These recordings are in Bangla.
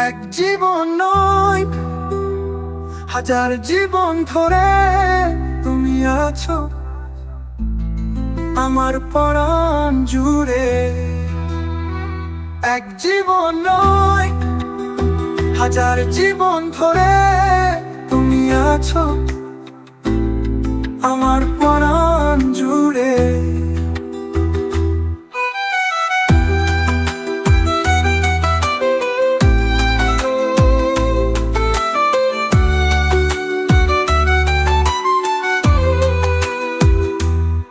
এক জীবন নয়, হাজার জীবন ধরে তুমি আছো আমার প্রাণ জুড়ে। এক জীবন নয়, হাজার জীবন ধরে তুমি আছো আমার প্রাণ জুড়ে।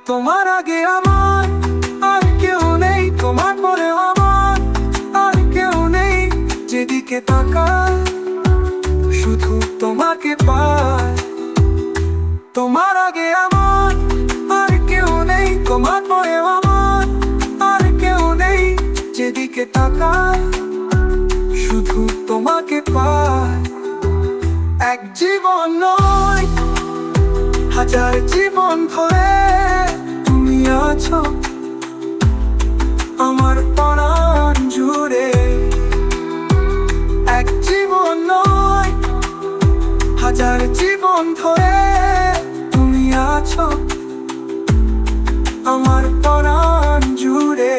তোমার আগে আমার আর কেউ নেই, তোমার পরে আমার আর কেউ নেই। যেদিকে তাকাই শুধু তোমাকে পাই। তোমার আগে আমার আর কেউ নেই, তোমার পরে আমার আর কেউ নেই। যেদিকে তাকাই শুধু তোমাকে পাই। এক জীবন নয়, হাজার জীবন ধরে তুমি আছো আমার প্রাণ জুড়ে। এক জীবন নয়, হাজার জীবন ধরে তুমি আছো আমার প্রাণ জুড়ে।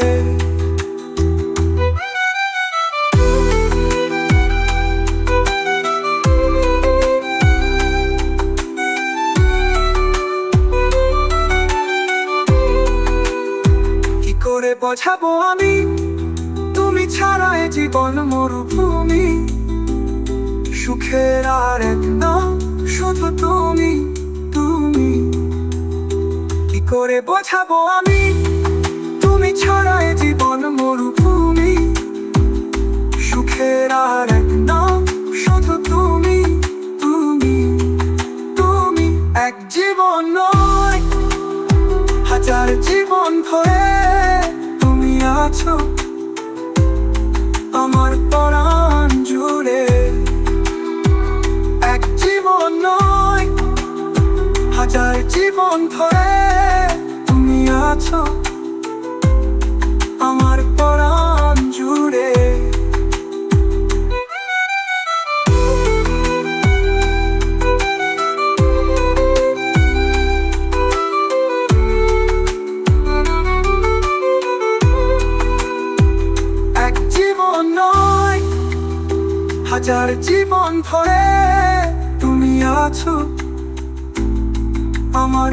কি করে বোঝাবো আমি, তুমি ছাড়া এ জীবন মরুভূমি। সুখের আর এক নাম শুধু তুমি, তুমি। কি করে বোঝাবো আমি, তুমি ছাড়া এ জীবন মরুভূমি। সুখের আর এক নাম শুধু তুমি, তুমি, তুমি। এক জীবন নয়, হাজার জীবন ধরে তুমি আছো আমার প্রাণ জুড়ে। এক জীবন নয়, হাজার জীবন ধরে তুমি আছো আমার প্রাণ জুড়ে। এক জীবন নয়, হাজার জীবন ধরে তুমি আছো আমার